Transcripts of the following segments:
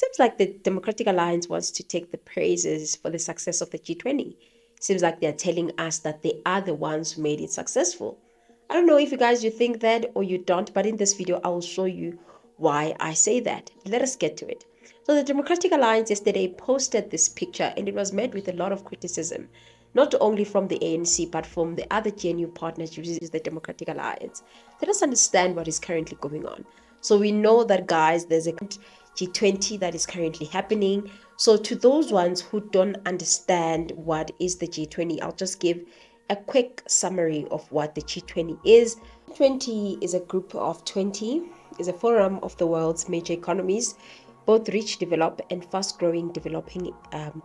seems like the Democratic Alliance wants to take the praises for the success of the G20. Seems like they're telling us that they are the ones who made it successful. I don't know if you think that or you don't, but in this video, I will show you why I say that. Let us get to it. So the Democratic Alliance yesterday posted this picture and it was met with a lot of criticism, not only from the ANC, but from the other GNU partners, which is the Democratic Alliance. Let us understand what is currently going on. So we know that, guys, there's a G20 that is currently happening. So to those ones who don't understand what is the G20, I'll just give a quick summary of what the G20 is. G20 is a group of 20, is a forum of the world's major economies, both rich, developed, and fast-growing developing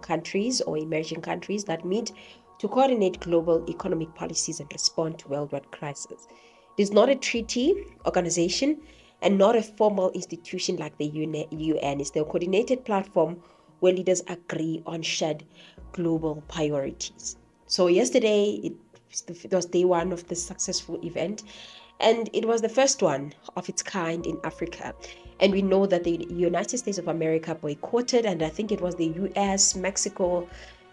countries or emerging countries that meet to coordinate global economic policies and respond to worldwide crises. It is not a treaty organization and not a formal institution like the UN. It's the coordinated platform where leaders agree on shared global priorities. So yesterday, it was day one of the successful event, and it was the first one of its kind in Africa. And we know that the United States of America boycotted, and I think it was the US, Mexico,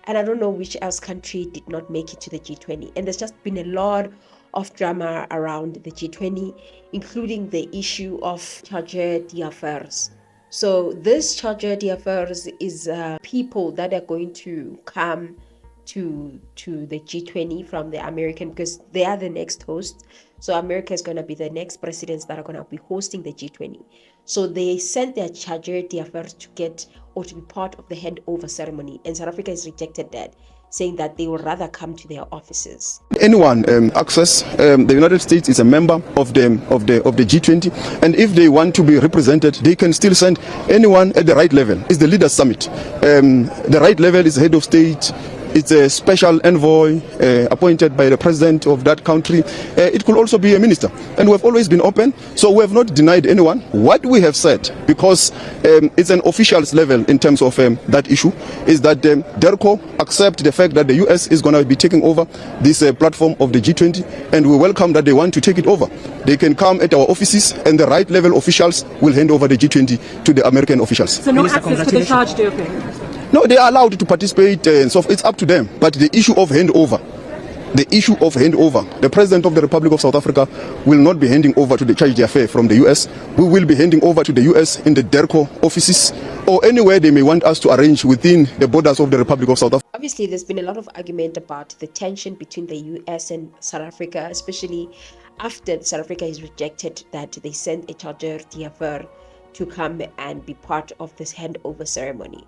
and I don't know which else country did not make it to the G20. And there's just been a lot of drama around the G20, including the issue of charge d'affaires. So this charge d'affaires is people that are going to come to the G20 from the American, because they are the next host. So America is going to be the next presidents that are going to be hosting the G20. So they sent their charge d'affaires to get or to be part of the handover ceremony, and South Africa has rejected that, saying that they would rather come to their offices. Anyone access the United States is a member of the G20, and if they want to be represented, they can still send anyone at the right level. It's the leaders summit. The right level is head of state. It's a special envoy appointed by the president of that country. It could also be a minister. And we have always been open, so we have not denied anyone. What we have said, because it's an officials level in terms of that issue, is that DERCO accept the fact that the US is going to be taking over this platform of the G20, and we welcome that they want to take it over. They can come at our offices, and the right level officials will hand over the G20 to the American officials. So no access to the charge d'affaires? No, they are allowed to participate, so it's up to them. But the issue of handover, the President of the Republic of South Africa will not be handing over to the charge d'affaires from the US. We will be handing over to the US in the DERCO offices or anywhere they may want us to arrange within the borders of the Republic of South Africa. Obviously, there's been a lot of argument about the tension between the US and South Africa, especially after South Africa has rejected that they sent a charge d'affaires to come and be part of this handover ceremony.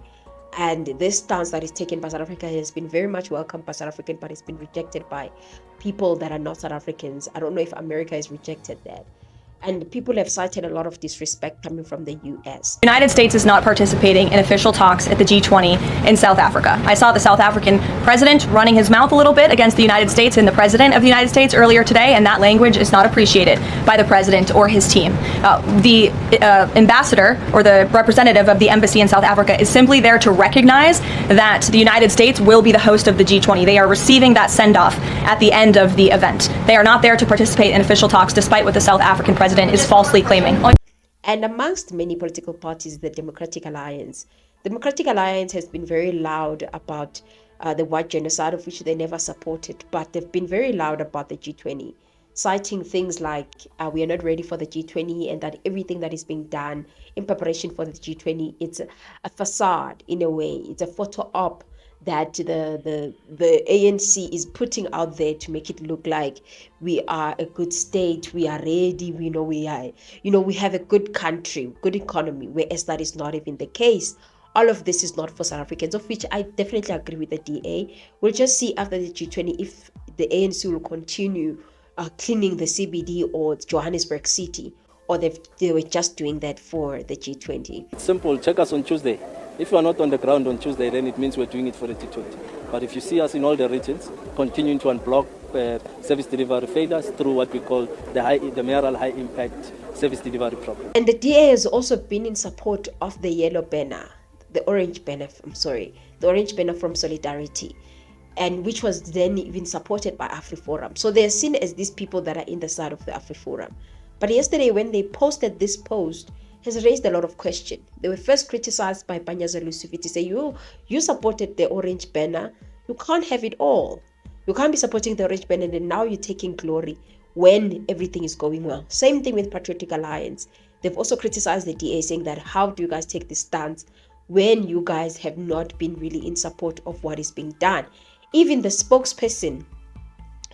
And this stance that is taken by South Africa has been very much welcomed by South Africans, but it's been rejected by people that are not South Africans. I don't know if America has rejected that. And people have cited a lot of disrespect coming from the US. The United States is not participating in official talks at the G20 in South Africa. I saw the South African president running his mouth a little bit against the United States and the president of the United States earlier today, and that language is not appreciated by the president or his team. The ambassador or the representative of the embassy in South Africa is simply there to recognize that the United States will be the host of the G20. They are receiving that send-off at the end of the event. They are not there to participate in official talks, despite what the South African president is falsely claiming. And amongst many political parties, the Democratic Alliance has been very loud about the white genocide, of which they never supported, but they've been very loud about the G20, citing things like we are not ready for the G20, and that everything that is being done in preparation for the G20, it's a facade in a way. It's a photo op that the ANC is putting out there to make it look like we are a good state, we are ready, we have a good country, good economy, whereas that is not even the case. All of this is not for South Africans, of which I definitely agree with the DA. We'll just see after the G20 if the ANC will continue cleaning the CBD or Johannesburg City, or they were just doing that for the G20. It's simple, check us on Tuesday. If you are not on the ground on Tuesday, then it means we're doing it for the G20. But if you see us in all the regions, continuing to unblock service delivery failures through what we call the mayoral high impact service delivery program. And the DA has also been in support of the orange banner from Solidarity, and which was then even supported by AfriForum. So they're seen as these people that are in the side of the AfriForum. But yesterday when they posted this post, has raised a lot of question. They were first criticized by PANYAZA LESUFI to say, you supported the orange banner, you can't have it all. You can't be supporting the orange banner and now you're taking glory when everything is going well. Same thing with Patriotic Alliance. They've also criticized the DA, saying that how do you guys take this stance when you guys have not been really in support of what is being done. Even the spokesperson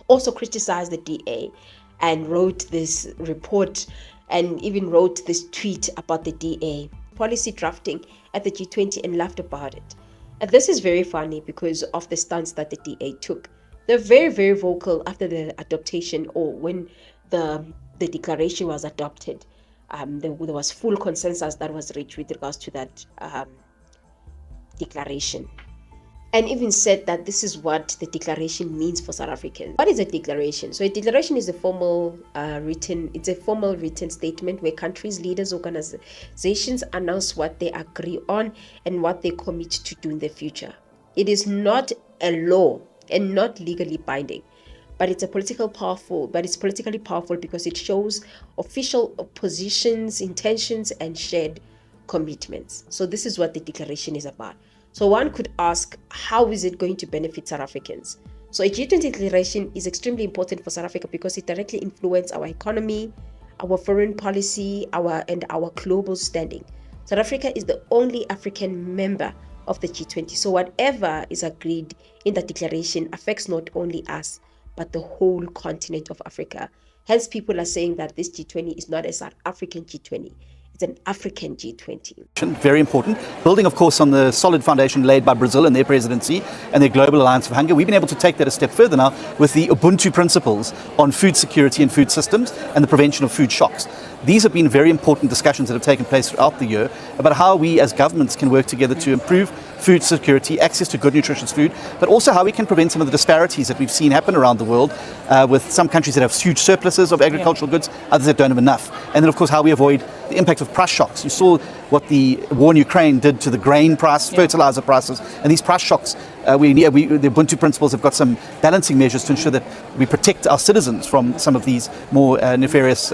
also criticized the DA and wrote this report and even wrote this tweet about the DA policy drafting at the G20 and laughed about it. And this is very funny because of the stance that the DA took. They're very, very vocal after the adoption, or when the declaration was adopted. There was full consensus that was reached with regards to that declaration, and even said that this is what the declaration means for South Africans. What is a declaration? So a declaration is a formal written statement where countries, leaders, organizations announce what they agree on and what they commit to do in the future. It is not a law and not legally binding, but it's politically powerful because it shows official positions, intentions, and shared commitments. So this is what the declaration is about. So one could ask, how is it going to benefit South Africans? So a G20 declaration is extremely important for South Africa because it directly influences our economy, our foreign policy, and our global standing. South Africa is the only African member of the G20. So whatever is agreed in the declaration affects not only us, but the whole continent of Africa. Hence, people are saying that this G20 is not a South African G20. It's an African G20. Very important. Building, of course, on the solid foundation laid by Brazil and their presidency and their Global Alliance of Hunger, we've been able to take that a step further now with the Ubuntu principles on food security and food systems and the prevention of food shocks. These have been very important discussions that have taken place throughout the year about how we as governments can work together to improve food security, access to good nutritious food, but also how we can prevent some of the disparities that we've seen happen around the world with some countries that have huge surpluses of agricultural goods, others that don't have enough. And then, of course, how we avoid the impact of price shocks. You saw what the war in Ukraine did to the grain price, fertilizer prices, and these price shocks. The Ubuntu principles have got some balancing measures to ensure that we protect our citizens from some of these more nefarious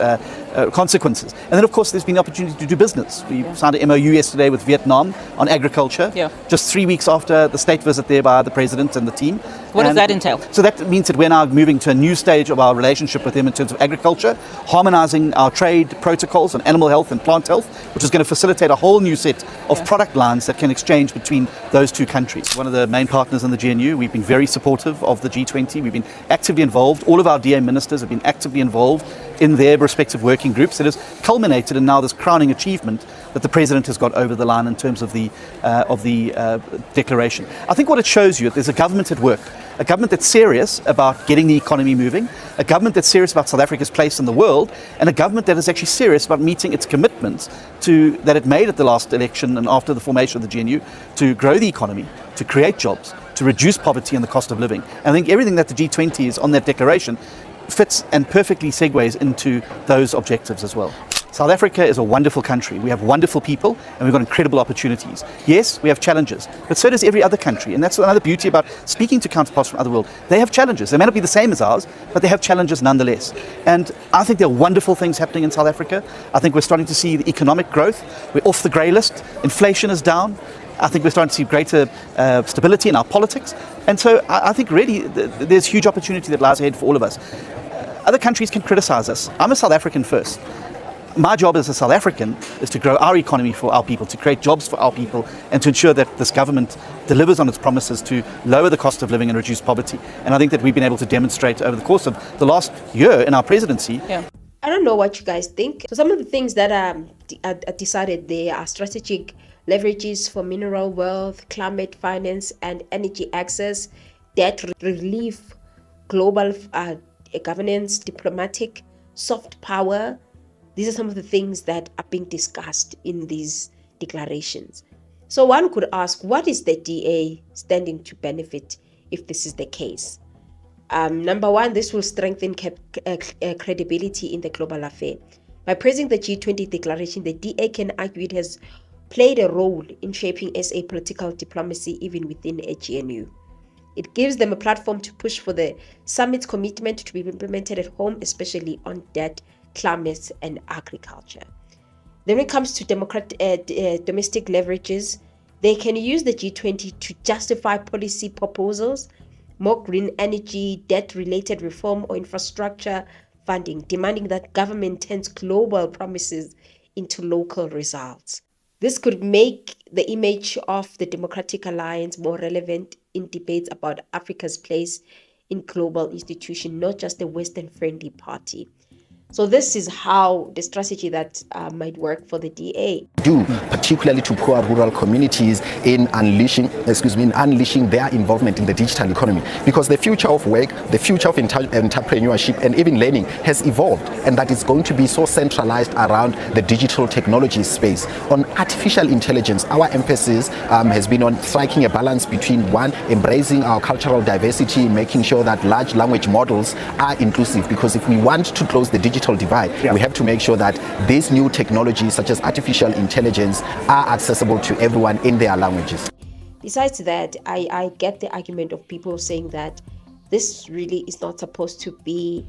consequences. And then, of course, there's been the opportunity to do business. We signed an MOU yesterday with Vietnam on agriculture, just 3 weeks after the state visit there by the president and the team. What does that entail? So that means that we're now moving to a new stage of our relationship with them in terms of agriculture, harmonizing our trade protocols on animal health and plant health, which is going to facilitate a whole new set of product lines that can exchange between those two countries. One of the main partners in the GNU, we've been very supportive of the G20. We've been actively involved. All of our DA ministers have been actively involved in their respective working groups. It has culminated in now this crowning achievement that the president has got over the line in terms of the declaration. I think what it shows you is there's a government at work, a government that's serious about getting the economy moving, a government that's serious about South Africa's place in the world, and a government that is actually serious about meeting its commitments that it made at the last election and after the formation of the GNU to grow the economy, to create jobs, to reduce poverty and the cost of living. And I think everything that the G20 is on that declaration fits and perfectly segues into those objectives as well. South Africa is a wonderful country. We have wonderful people and we've got incredible opportunities. Yes, we have challenges, but so does every other country. And that's another beauty about speaking to counterparts from the other world. They have challenges. They may not be the same as ours, but they have challenges nonetheless. And I think there are wonderful things happening in South Africa. I think we're starting to see the economic growth. We're off the grey list. Inflation is down. I think we're starting to see greater stability in our politics. And so I think really there's huge opportunity that lies ahead for all of us. Other countries can criticize us. I'm a South African first. My job as a South African is to grow our economy for our people, to create jobs for our people, and to ensure that this government delivers on its promises to lower the cost of living and reduce poverty. And I think that we've been able to demonstrate over the course of the last year in our presidency. I don't know what you guys think. So some of the things that are decided there are strategic leverages for mineral wealth, climate finance and energy access, debt relief, global governance, diplomatic, soft power. These are some of the things that are being discussed in these declarations. So one could ask, what is the DA standing to benefit if this is the case? Number one, this will strengthen credibility in the global affair. By praising the G20 declaration, the DA can argue it has played a role in shaping SA political diplomacy even within a GNU. It gives them a platform to push for the summit's commitment to be implemented at home, especially on debt, climate and agriculture. Then when it comes to domestic leverages, they can use the G20 to justify policy proposals, more green energy, debt-related reform, or infrastructure funding, demanding that government turns global promises into local results. This could make the image of the Democratic Alliance more relevant in debates about Africa's place in global institutions, not just a Western-friendly party. So this is how the strategy that might work for the DA. Particularly to poor rural communities in unleashing their involvement in the digital economy, because the future of work, the future of entrepreneurship and even learning has evolved, and that is going to be so centralized around the digital technology space. On artificial intelligence, our emphasis has been on striking a balance between, one, embracing our cultural diversity, making sure that large language models are inclusive, because if we want to close the digital divide, we have to make sure that these new technologies such as artificial intelligence are accessible to everyone in their languages. Besides that, I get the argument of people saying that this really is not supposed to be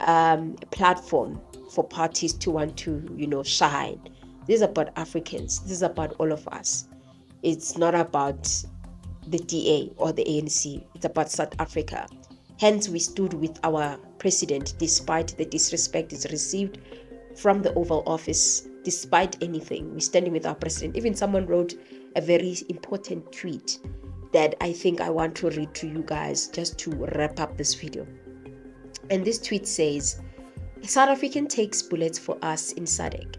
a platform for parties to want to, shine. This is about Africans. This is about all of us. It's not about the DA or the ANC. It's about South Africa. Hence, we stood with our president despite the disrespect is received from the Oval Office. Despite anything, we're standing with our president. Even someone wrote a very important tweet that I think I want to read to you guys just to wrap up this video. And this tweet says, "A South African takes bullets for us in SADC.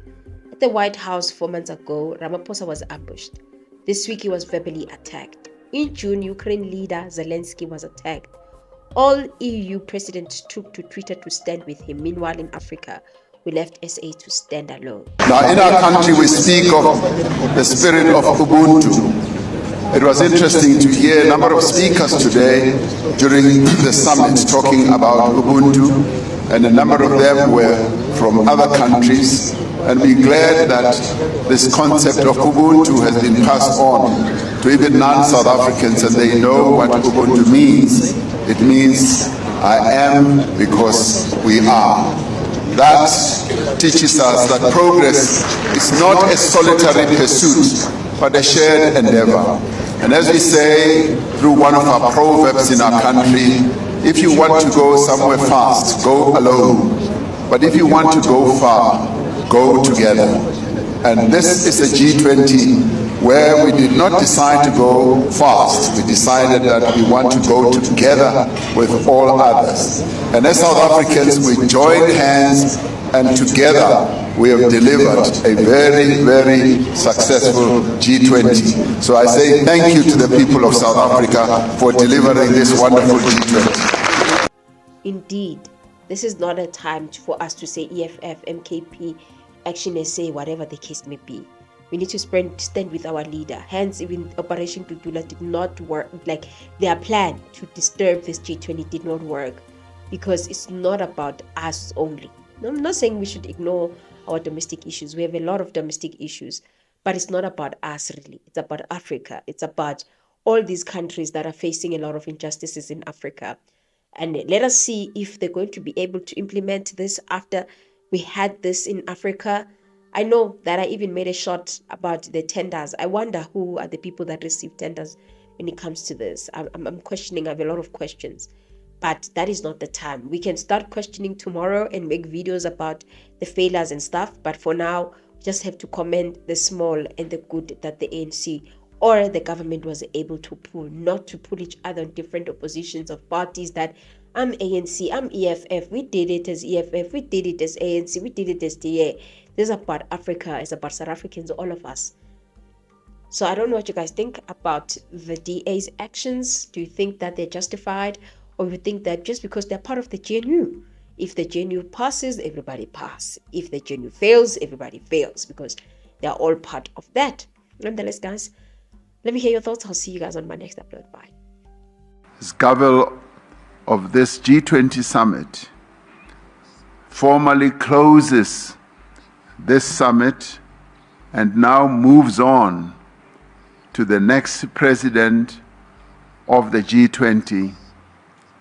At the White House 4 months ago, Ramaphosa was ambushed. This week he was verbally attacked. In June, Ukraine leader Zelensky was attacked. All EU presidents took to Twitter to stand with him. Meanwhile, in Africa, we left SA to stand alone." Now, in our country, we speak of the spirit of Ubuntu. It was interesting to hear a number of speakers today during the summit talking about Ubuntu, and a number of them were from other countries. And we're glad that this concept of Ubuntu has been passed on to even non-South Africans, and they know what Ubuntu means. It means I am because we are. That teaches us that progress is not a solitary pursuit, but a shared endeavor. And as we say through one of our proverbs in our country, if you want to go somewhere fast, go alone. But if you want to go far, go together. And this is a G20 where we did not decide to go fast. We decided that we want to go together with all others. And as South Africans, we joined hands, and together we have delivered a very, very successful G20. So I say thank you to the people of South Africa for delivering this wonderful G20. Indeed, this is not a time for us to say EFF, MKP, Action SA, whatever the case may be. We need to stand with our leader. Hence, even Operation Tutula did not work. Like their plan to disturb this G20 did not work, because it's not about us only. I'm not saying we should ignore our domestic issues. We have a lot of domestic issues, but it's not about us really. It's about Africa. It's about all these countries that are facing a lot of injustices in Africa. And let us see if they're going to be able to implement this after we had this in Africa. I know that I even made a shot about the tenders. I wonder who are the people that receive tenders when it comes to this. I'm questioning. I have a lot of questions. But that is not the time. We can start questioning tomorrow and make videos about the failures and stuff. But for now, we just have to commend the small and the good that the ANC or the government was able to pull, not to pull each other on different oppositions of parties that I'm ANC, I'm EFF, we did it as EFF, we did it as ANC, we did it as DA. This is about Africa, it's about South Africans, all of us. So I don't know what you guys think about the DA's actions. Do you think that they're justified? Or you think that just because they're part of the GNU, if the GNU passes, everybody passes. If the GNU fails, everybody fails, because they're all part of that. Nonetheless, guys, let me hear your thoughts. I'll see you guys on my next upload. Bye. This gavel of this G20 summit formally closes this summit and now moves on to the next president of the G20,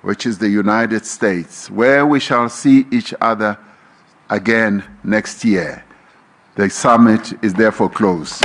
which is the United States, where we shall see each other again next year. The summit is therefore closed.